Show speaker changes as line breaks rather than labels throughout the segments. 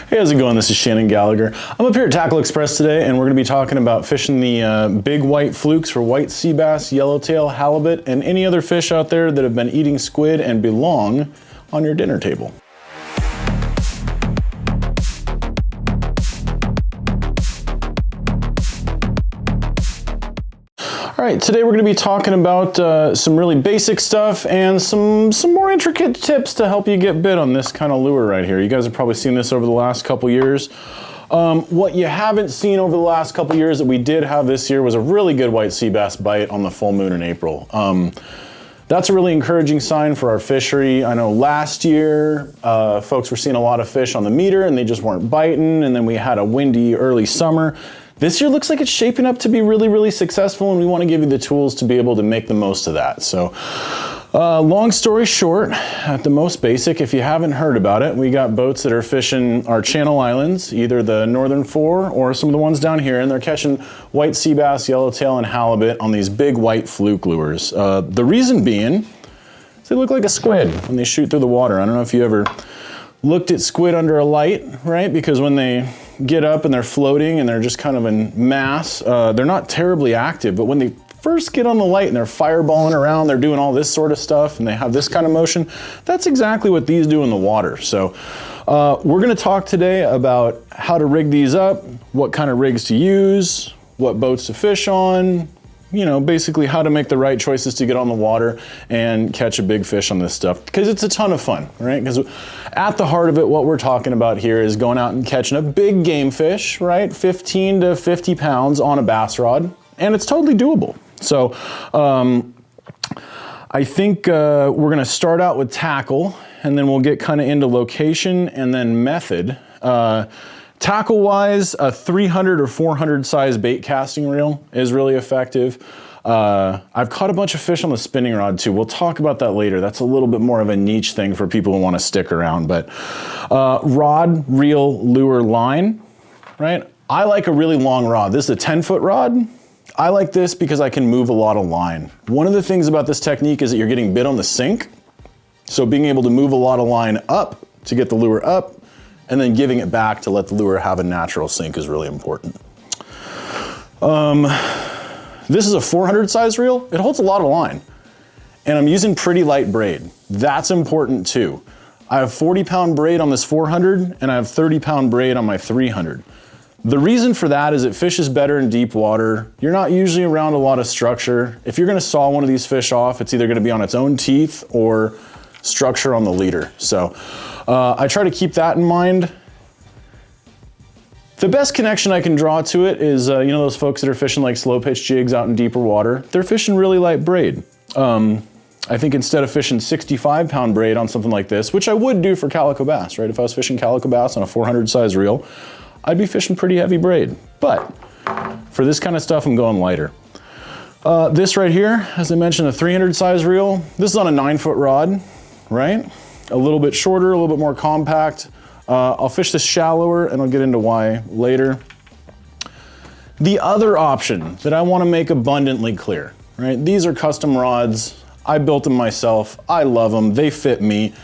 Hey, how's it going? This is Shannon Gallagher. I'm up here at Tackle Express today, and we're going to be talking about fishing the big white flukes for white sea bass, yellowtail, halibut, and any other fish out there that have been eating squid and belong on your dinner table. All right, today we're going to be talking about some really basic stuff and some more intricate tips to help you get bit on this kind of lure right here. You guys have probably seen this over the last couple years. What you haven't seen over the last couple years that we did have this year was a really good white sea bass bite on the full moon in April. That's a really encouraging sign for our fishery. I know last year folks were seeing a lot of fish on the meter and they just weren't biting, and then we had a windy early summer. This year looks like it's shaping up to be really, really successful, and we want to give you the tools to be able to make the most of that. So, long story short, at the most basic, if you haven't heard about it, we got boats that are fishing our Channel Islands, either the Northern Four or some of the ones down here, and they're catching white sea bass, yellowtail, and halibut on these big white fluke lures. The reason being is they look like a squid when they shoot through the water. I don't know if you ever looked at squid under a light, right? Because when they get up and they're floating and they're just kind of in mass, they're not terribly active, but when they first get on the light and they're fireballing around, they're doing all this sort of stuff and they have this kind of motion, that's exactly what these do in the water. So we're going to talk today about how to rig these up, what kind of rigs to use, what boats to fish on, you know, basically how to make the right choices to get on the water and catch a big fish on this stuff, because it's a ton of fun, right? Because at the heart of it, what we're talking about here is going out and catching a big game fish, right? 15 to 50 pounds on a bass rod, and it's totally doable. So I think we're gonna start out with tackle, and then we'll get kind of into location and then method. Tackle wise, a 300 or 400 size bait casting reel is really effective. I've caught a bunch of fish on the spinning rod too. We'll talk about that later. That's a little bit more of a niche thing for people who want to stick around. But rod, reel, lure, line, right? I like a really long rod. This is a 10-foot rod. I like this because I can move a lot of line. One of the things about this technique is that you're getting bit on the sink. So being able to move a lot of line up to get the lure up, and then giving it back to let the lure have a natural sink is really important. This is a 400 size reel. It holds a lot of line, and I'm using pretty light braid. That's important too. I have 40-pound braid on this 400, and I have 30-pound braid on my 300. The reason for that is it fishes better in deep water. You're not usually around a lot of structure. If you're gonna saw one of these fish off, it's either gonna be on its own teeth or structure on the leader. So I try to keep that in mind. The best connection I can draw to it is, you know, those folks that are fishing like slow pitch jigs out in deeper water, they're fishing really light braid. I think instead of fishing 65-pound braid on something like this, which I would do for calico bass, right? If I was fishing calico bass on a 400 size reel, I'd be fishing pretty heavy braid. But for this kind of stuff, I'm going lighter. This right here, as I mentioned, a 300 size reel. This is on a 9-foot rod, right? A little bit shorter, a little bit more compact. I'll fish this shallower, and I'll get into why later. The other option that I want to make abundantly clear, right? These are custom rods. I built them myself. I love them. They fit me.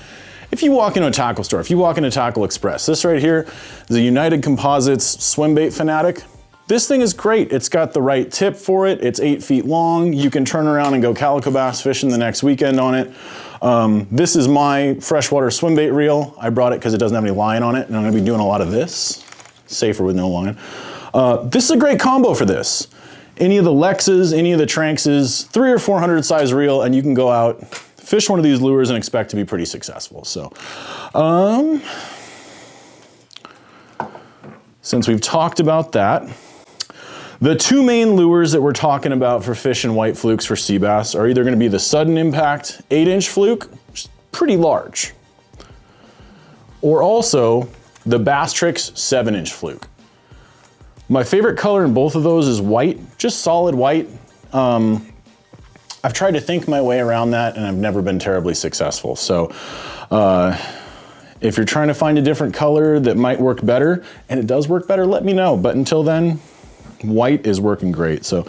If you walk into a tackle store, if you walk into Tackle Express, this right here is a United Composites Swim Bait Fanatic. This thing is great. It's got the right tip for it. It's 8 feet long. You can turn around and go calico bass fishing the next weekend on it. This is my freshwater swim bait reel. I brought it because it doesn't have any line on it, and I'm gonna be doing a lot of this. Safer with no line. This is a great combo for this. Any of the Lexes, any of the Tranxes, 300 or 400 size reel, and you can go out, fish one of these lures and expect to be pretty successful. So, since we've talked about that, the two main lures that we're talking about for fishing white flukes for sea bass are either gonna be the sudden impact 8-inch fluke, which is pretty large, or also the Bass Tricks 7-inch fluke. My favorite color in both of those is white, just solid white. I've tried to think my way around that, and I've never been terribly successful. So if you're trying to find a different color that might work better, and it does work better, let me know. But until then, white is working great. So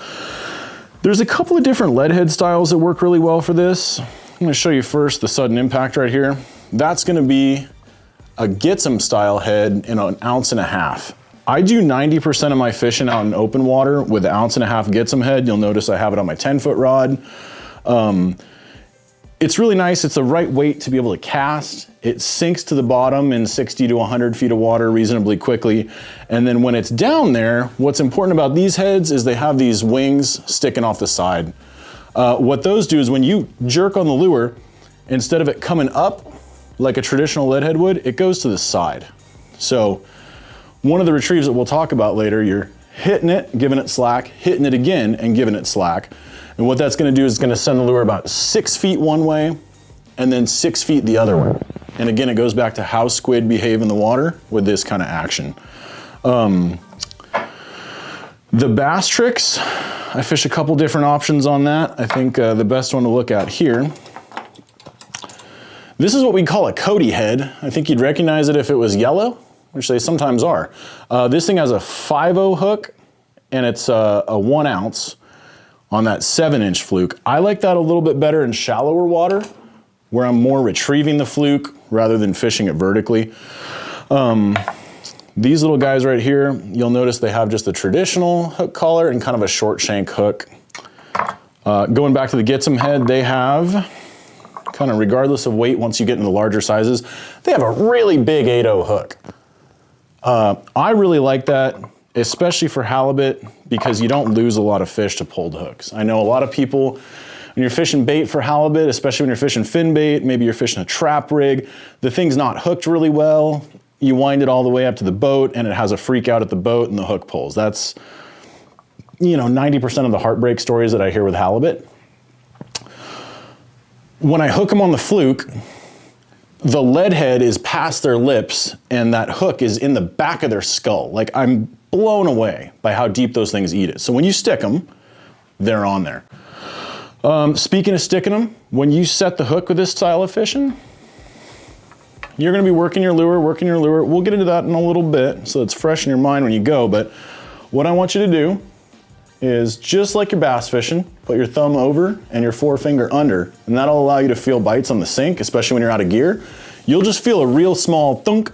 there's a couple of different lead head styles that work really well for this. I'm gonna show you first the sudden impact right here. That's gonna be a get 'em style head in an 1.5 ounces. I do 90% of my fishing out in open water with the 1.5 ounce get 'em head. You'll notice I have it on my 10-foot rod. It's really nice. It's the right weight to be able to cast. It sinks to the bottom in 60 to 100 feet of water reasonably quickly. And then when it's down there, what's important about these heads is they have these wings sticking off the side. What those do is when you jerk on the lure, instead of it coming up like a traditional lead head would, it goes to the side. So one of the retrieves that we'll talk about later, you're hitting it, giving it slack, hitting it again, and giving it slack. And what that's gonna do is gonna send the lure about 6 feet one way and then 6 feet the other way. And again, it goes back to how squid behave in the water with this kind of action. The bass tricks, I fish a couple different options on that. I think the best one to look at here, this is what we call a Cody head. I think you'd recognize it if it was yellow, which they sometimes are. This thing has a 5/0 hook and it's a 1 ounce on that 7-inch fluke. I like that a little bit better in shallower water where I'm more retrieving the fluke rather than fishing it vertically. These little guys right here, you'll notice they have just the traditional hook collar and kind of a short shank hook. Going back to the get 'em head, they have, kind of regardless of weight, once you get into the larger sizes, they have a really big 8/0 hook. I really like that, especially for halibut, because you don't lose a lot of fish to pulled hooks. I know a lot of people, when you're fishing bait for halibut, especially when you're fishing fin bait, maybe you're fishing a trap rig, the thing's not hooked really well, you wind it all the way up to the boat and it has a freak out at the boat and the hook pulls. That's, 90% of the heartbreak stories that I hear with halibut. When I hook them on the fluke, the lead head is past their lips and that hook is in the back of their skull. Like, I'm blown away by how deep those things eat it. So when you stick them, they're on there. Speaking of sticking them, when you set the hook with this style of fishing, you're gonna be working your lure. We'll get into that in a little bit so it's fresh in your mind when you go, but what I want you to do is, just like your bass fishing, put your thumb over and your forefinger under, and that'll allow you to feel bites on the sink, especially when you're out of gear. You'll just feel a real small thunk.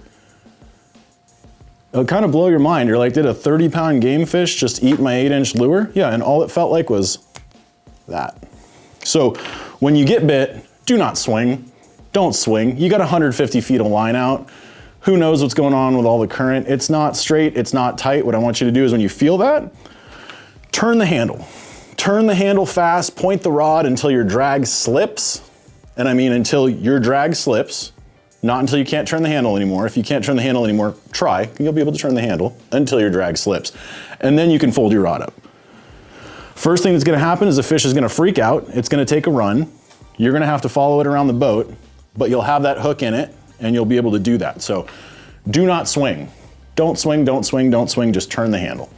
It'll kind of blow your mind. You're like, did a 30-pound gamefish just eat my 8-inch lure? Yeah, and all it felt like was that. So when you get bit, do not swing. Don't swing. You got 150 feet of line out. Who knows what's going on with all the current? It's not straight, it's not tight. What I want you to do is, when you feel that, turn the handle. Turn the handle fast, point the rod until your drag slips. And I mean until your drag slips, not until you can't turn the handle anymore. If you can't turn the handle anymore, try. You'll be able to turn the handle until your drag slips. And then you can fold your rod up. First thing that's gonna happen is the fish is gonna freak out. It's gonna take a run. You're gonna have to follow it around the boat, but you'll have that hook in it and you'll be able to do that. So do not swing. Don't swing, don't swing, don't swing, just turn the handle.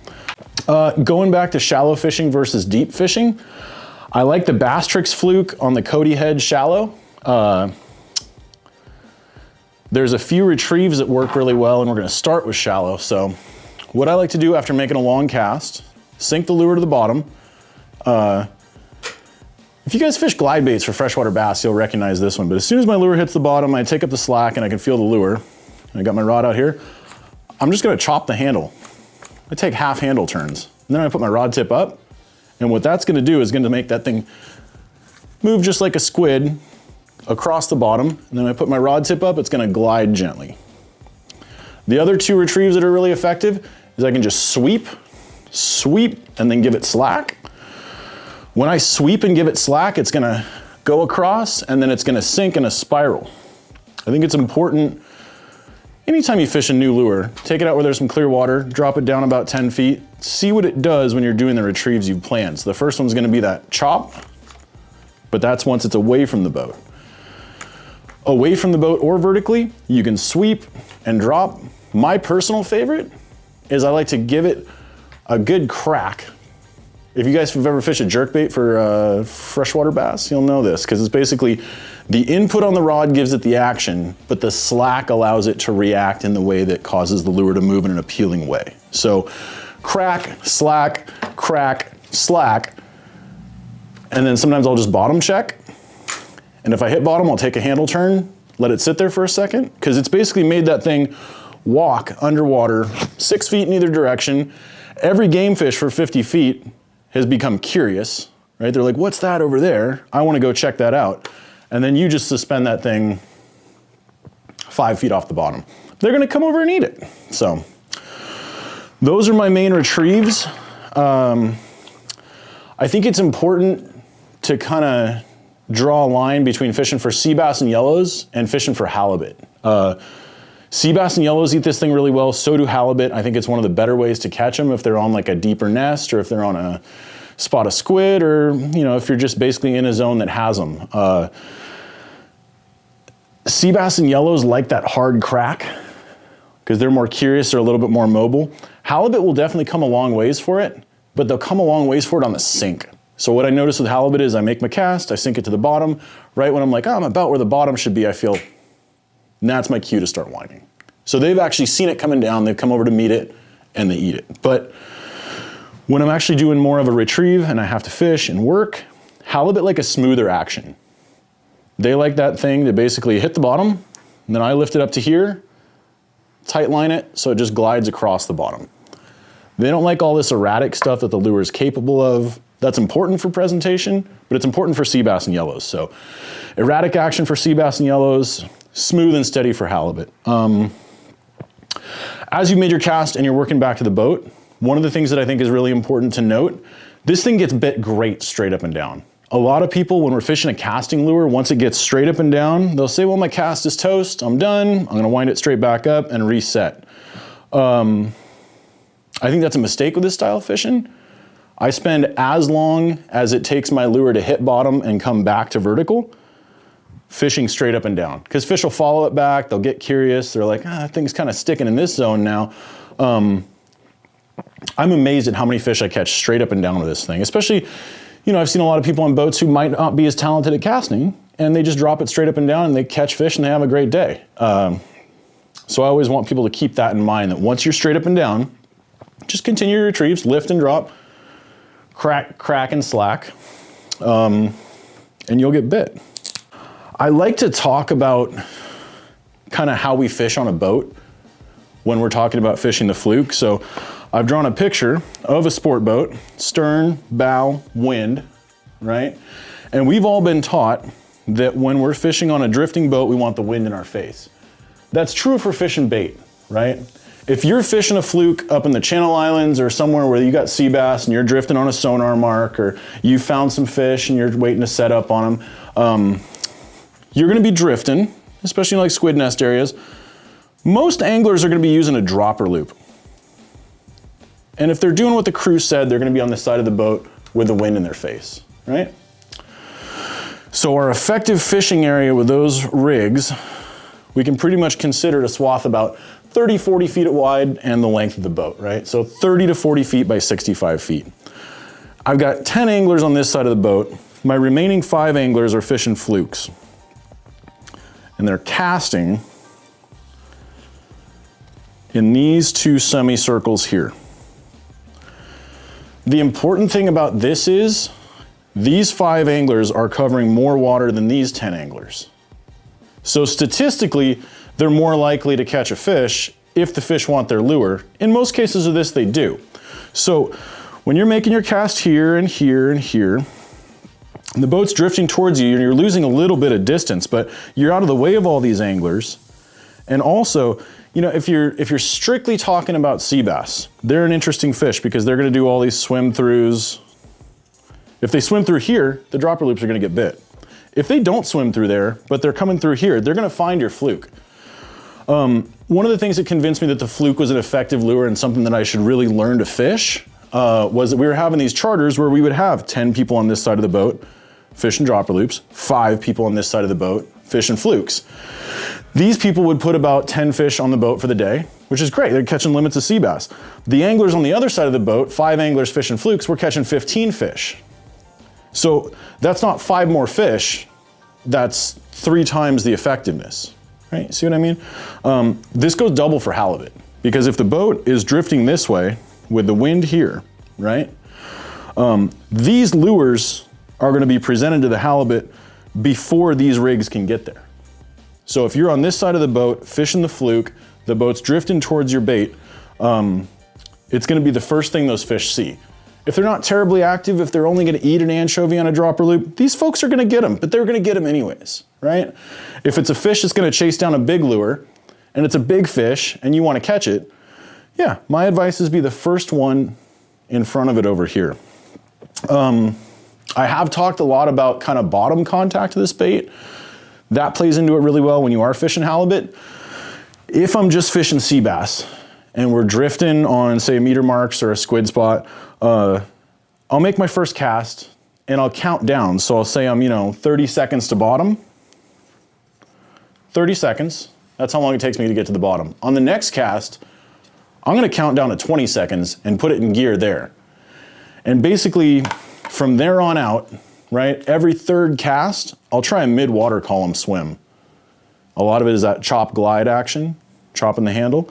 Going back to shallow fishing versus deep fishing, I like the Bass Tricks fluke on the Cody head shallow. There's a few retrieves that work really well, and we're gonna start with shallow. So what I like to do after making a long cast, sink the lure to the bottom. If you guys fish glide baits for freshwater bass, you'll recognize this one, but as soon as my lure hits the bottom, I take up the slack and I can feel the lure. I got my rod out here. I'm just gonna chop the handle. I take half handle turns. And then I put my rod tip up, and what that's gonna do is gonna make that thing move just like a squid across the bottom, and then I put my rod tip up, it's gonna glide gently. The other two retrieves that are really effective is I can just sweep, and then give it slack. When I sweep and give it slack, it's gonna go across, and then it's gonna sink in a spiral. I think it's important, anytime you fish a new lure, take it out where there's some clear water, drop it down about 10 feet, see what it does when you're doing the retrieves you've planned. So the first one's gonna be that chop, but that's once it's away from the boat. Away from the boat or vertically, you can sweep and drop. My personal favorite is I like to give it a good crack. If you guys have ever fished a jerkbait for freshwater bass, you'll know this, because it's basically the input on the rod gives it the action, but the slack allows it to react in the way that causes the lure to move in an appealing way. So crack, slack, and then sometimes I'll just bottom check. And if I hit bottom, I'll take a handle turn. let it sit there for a second, because it's basically made that thing walk underwater 6 feet in either direction. Every game fish for 50 feet has become curious, right? They're like, what's that over there? I want to go check that out. And then you just suspend that thing 5 feet off the bottom. They're going to come over and eat it. So those are my main retrieves. I think it's important to kind of draw a line between fishing for sea bass and yellows and fishing for halibut. Sea bass and yellows eat this thing really well, so do halibut. I think it's one of the better ways to catch them if they're on like a deeper nest, or if they're on a spot of squid, or if you're just basically in a zone that has them. Sea bass and yellows like that hard crack because they're more curious, they're a little bit more mobile. Halibut will definitely come a long ways for it, but they'll come a long ways for it on the sink. So what I notice with halibut is I make my cast, I sink it to the bottom. Right when I'm like, oh, I'm about where the bottom should be, I feel, and that's my cue to start whining. So they've actually seen it coming down, they've come over to meet it, and they eat it. But when I'm actually doing more of a retrieve and I have to fish and work, halibut like a smoother action. They like that thing to basically hit the bottom, and then I lift it up to here, tight line it, so it just glides across the bottom. They don't like all this erratic stuff that the lure is capable of. That's important for presentation, but it's important for sea bass and yellows. So erratic action for sea bass and yellows, smooth and steady for halibut. As you've made your cast and you're working back to the boat, one of the things that I think is really important to note, this thing gets bit great straight up and down. A lot of people, when we're fishing a casting lure, once it gets straight up and down, they'll say, well, my cast is toast, I'm done, I'm gonna wind it straight back up and reset. I think that's a mistake with this style of fishing. I spend as long as it takes my lure to hit bottom and come back to vertical, fishing straight up and down. Because fish will follow it back, they'll get curious, they're like, that thing's kind of sticking in this zone now. I'm amazed at how many fish I catch straight up and down with this thing. Especially, I've seen a lot of people on boats who might not be as talented at casting, and they just drop it straight up and down and they catch fish and they have a great day. So I always want people to keep that in mind, that once you're straight up and down, just continue your retrieves, lift and drop, crack and slack, and you'll get bit. I like to talk about kind of how we fish on a boat when we're talking about fishing the fluke. So I've drawn a picture of a sport boat, stern, bow, wind, right? And we've all been taught that when we're fishing on a drifting boat, we want the wind in our face. That's true for fishing bait, right? If you're fishing a fluke up in the Channel Islands or somewhere where you got sea bass and you're drifting on a sonar mark, or you found some fish and you're waiting to set up on them, you're gonna be drifting, especially in like squid nest areas. Most anglers are gonna be using a dropper loop. And if they're doing what the crew said, they're gonna be on the side of the boat with the wind in their face, right? So our effective fishing area with those rigs, we can pretty much consider a swath about 30, 40 feet wide and the length of the boat, right? So 30 to 40 feet by 65 feet. I've got 10 anglers on this side of the boat. My remaining 5 anglers are fishing flukes. And they're casting in these 2 semicircles here. The important thing about this is these 5 anglers are covering more water than these 10 anglers. So statistically, they're more likely to catch a fish if the fish want their lure. In most cases of this, they do. So when you're making your cast here and here and here, and the boat's drifting towards you and you're losing a little bit of distance, but you're out of the way of all these anglers. And also, if you're strictly talking about sea bass, they're an interesting fish because they're gonna do all these swim throughs. If they swim through here, the dropper loops are gonna get bit. If they don't swim through there, but they're coming through here, they're gonna find your fluke. One of the things that convinced me that the fluke was an effective lure and something that I should really learn to fish was that we were having these charters where we would have 10 people on this side of the boat fishing dropper loops, 5 people on this side of the boat fishing flukes. These people would put about 10 fish on the boat for the day, which is great. They're catching limits of sea bass. The anglers on the other side of the boat, 5 anglers fishing flukes, were catching 15 fish. So that's not 5 more fish, that's 3 times the effectiveness, right? See what I mean? This goes double for halibut, because if the boat is drifting this way with the wind here, right? These lures are gonna be presented to the halibut before these rigs can get there. So if you're on this side of the boat, fishing the fluke, the boat's drifting towards your bait, it's gonna be the first thing those fish see. If they're not terribly active, if they're only gonna eat an anchovy on a dropper loop, these folks are gonna get them, but they're gonna get them anyways, right? If it's a fish that's gonna chase down a big lure, and it's a big fish, and you wanna catch it, yeah, my advice is be the first one in front of it over here. I have talked a lot about kind of bottom contact of this bait. That plays into it really well when you are fishing halibut. If I'm just fishing sea bass, and we're drifting on, say, meter marks or a squid spot, I'll make my first cast and I'll count down. So I'll say I'm, 30 seconds to bottom. 30 seconds, that's how long it takes me to get to the bottom. On the next cast, I'm gonna count down to 20 seconds and put it in gear there. And basically, from there on out, right, every third cast, I'll try a mid-water column swim. A lot of it is that chop glide action, chopping the handle.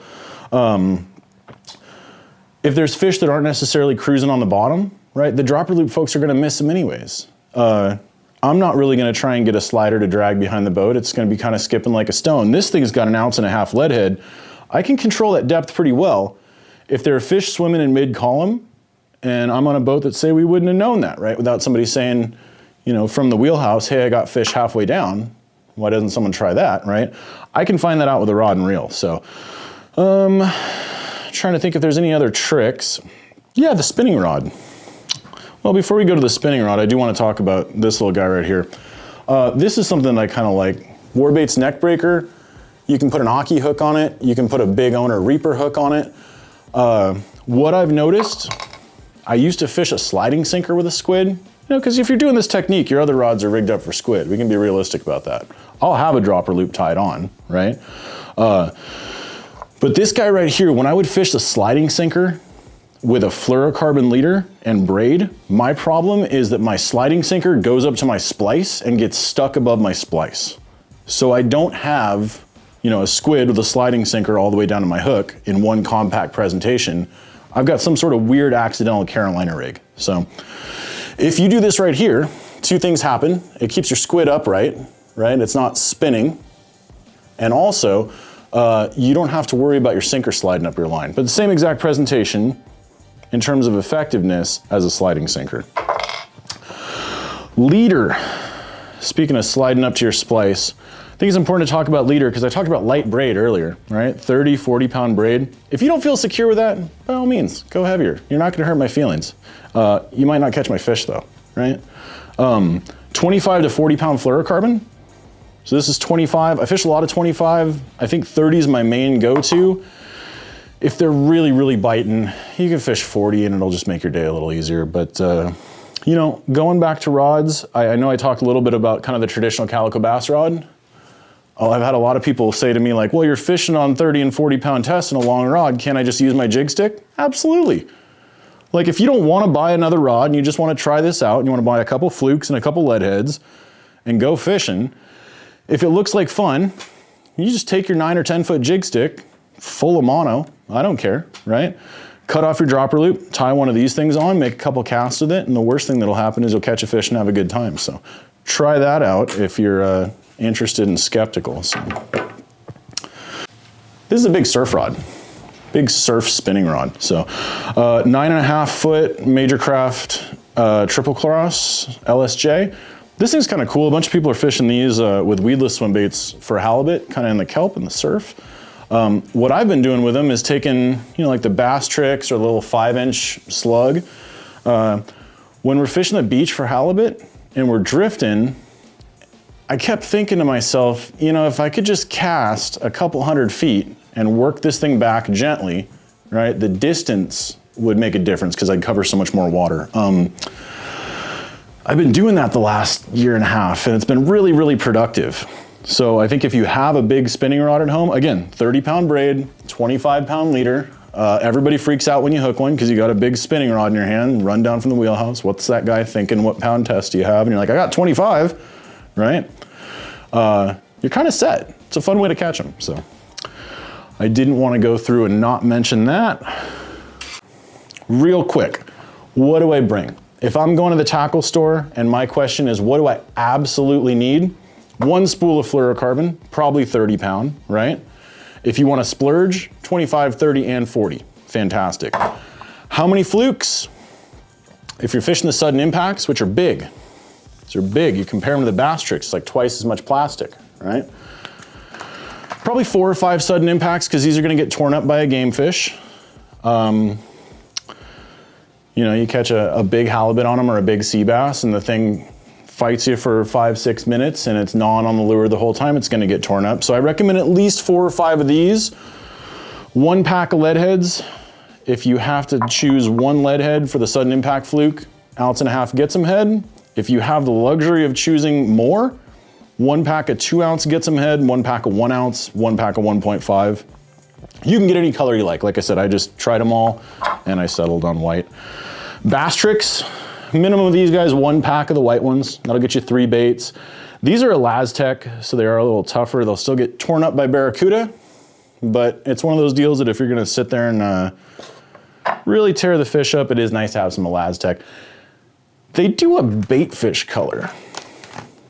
If there's fish that aren't necessarily cruising on the bottom, right, the dropper loop folks are gonna miss them anyways. I'm not really gonna try and get a slider to drag behind the boat. It's gonna be kind of skipping like a stone. This thing's got 1.5 ounce lead head. I can control that depth pretty well. If there are fish swimming in mid-column, and I'm on a boat that say we wouldn't have known that, right? Without somebody saying, from the wheelhouse, hey, I got fish halfway down. Why doesn't someone try that, right? I can find that out with a rod and reel. So, trying to think if there's any other tricks. Yeah, the spinning rod. Well, before we go to the spinning rod, I do want to talk about this little guy right here. This is something I kind of like. Warbait's neck breaker. You can put an Aki hook on it. You can put a big owner reaper hook on it. What I've noticed, I used to fish a sliding sinker with a squid, because if you're doing this technique, your other rods are rigged up for squid. We can be realistic about that. I'll have a dropper loop tied on, right? But this guy right here, when I would fish the sliding sinker with a fluorocarbon leader and braid, my problem is that my sliding sinker goes up to my splice and gets stuck above my splice. So I don't have, a squid with a sliding sinker all the way down to my hook in one compact presentation. I've got some sort of weird accidental Carolina rig. So if you do this right here, two things happen. It keeps your squid upright, right? It's not spinning. And also, you don't have to worry about your sinker sliding up your line. But the same exact presentation in terms of effectiveness as a sliding sinker. Leader. Speaking of sliding up to your splice, I think it's important to talk about leader because I talked about light braid earlier, right? 30, 40 pound braid. If you don't feel secure with that, by all means, go heavier. You're not gonna hurt my feelings. You might not catch my fish though, right? 25 to 40 pound fluorocarbon. So this is 25. I fish a lot of 25. I think 30 is my main go-to. If they're really, really biting, you can fish 40 and it'll just make your day a little easier. But going back to rods, I know I talked a little bit about kind of the traditional calico bass rod. I've had a lot of people say to me like, well, you're fishing on 30 and 40 pound tests and a long rod. Can't I just use my jig stick? Absolutely. Like if you don't want to buy another rod and you just want to try this out and you want to buy a couple flukes and a couple lead heads and go fishing, if it looks like fun, you just take your 9 or 10 foot jig stick, full of mono, I don't care, right? Cut off your dropper loop, tie one of these things on, make a couple casts with it, and the worst thing that'll happen is you'll catch a fish and have a good time. So try that out if you're interested and skeptical. So. This is a big surf rod, big surf spinning rod. So 9.5 foot Major Craft triple cross LSJ. This thing's kind of cool. A bunch of people are fishing these with weedless swim baits for halibut, kind of in the kelp and the surf. What I've been doing with them is taking, like the Bass Tricks or the little 5-inch slug. When we're fishing the beach for halibut and we're drifting, I kept thinking to myself, if I could just cast a couple 100 feet and work this thing back gently, right, the distance would make a difference because I'd cover so much more water. I've been doing that the last 1.5 years and it's been really, really productive. So I think if you have a big spinning rod at home, again, 30 pound braid, 25 pound leader, everybody freaks out when you hook one because you got a big spinning rod in your hand, run down from the wheelhouse. What's that guy thinking? What pound test do you have? And you're like, I got 25, right? You're kind of set. It's a fun way to catch them. So I didn't want to go through and not mention that. Real quick, what do I bring? If I'm going to the tackle store and my question is, what do I absolutely need? One spool of fluorocarbon, probably 30 pound, right? If you want to splurge, 25, 30, and 40. Fantastic. How many flukes? If you're fishing the sudden impacts, which are big, these are big. You compare them to the bass tricks, it's like twice as much plastic, right? Probably 4 or 5 sudden impacts because these are going to get torn up by a gamefish. You know, you catch a big halibut on them or a big sea bass and the thing fights you for 5-6 minutes and it's gnawing on the lure the whole time, it's going to get torn up. So I recommend at least 4 or 5 of these. 1 pack of lead heads. If you have to choose 1 lead head for the sudden impact fluke, 1.5 ounce gets 'em head. If you have the luxury of choosing more, 1 pack of 2 ounce gets 'em head, 1 pack of 1 ounce, 1 pack of 1.5. You can get any color you like. Like I said, I just tried them all and I settled on white. Bass tricks, minimum of these guys, 1 pack of the white ones. That'll get you 3 baits. These are Elastec, so they are a little tougher. They'll still get torn up by barracuda, but it's one of those deals that if you're gonna sit there and really tear the fish up, it is nice to have some Elastec. They do a bait fish color.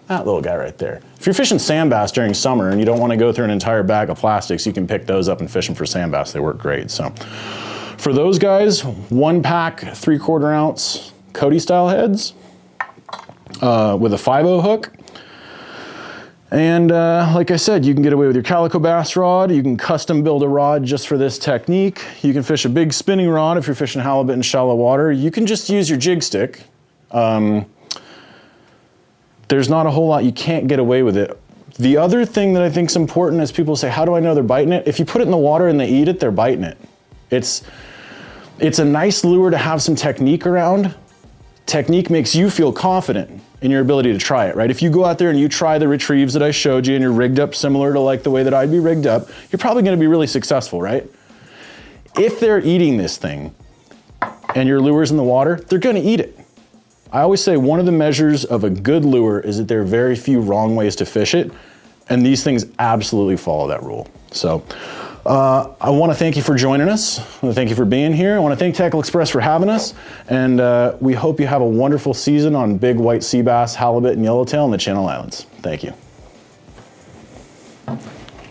That little guy right there. If you're fishing sand bass during summer and you don't want to go through an entire bag of plastics, you can pick those up and fish them for sand bass. They work great. So for those guys, 1 pack, 3/4 ounce Cody style heads with a 5/0 hook. And like I said, you can get away with your calico bass rod. You can custom build a rod just for this technique. You can fish a big spinning rod if you're fishing halibut in shallow water. You can just use your jig stick. There's not a whole lot you can't get away with it. The other thing that I think is important is people say, how do I know they're biting it? If you put it in the water and they eat it, they're biting it. It's a nice lure to have some technique around. Technique makes you feel confident in your ability to try it, right? If you go out there and you try the retrieves that I showed you and you're rigged up similar to like the way that I'd be rigged up, you're probably gonna be really successful, right? If they're eating this thing and your lure's in the water, they're gonna eat it. I always say one of the measures of a good lure is that there are very few wrong ways to fish it, and these things absolutely follow that rule. So I want to thank you for joining us. I want to thank you for being here. I want to thank Tackle Express for having us, and we hope you have a wonderful season on big white sea bass, halibut, and yellowtail in the Channel Islands. Thank you.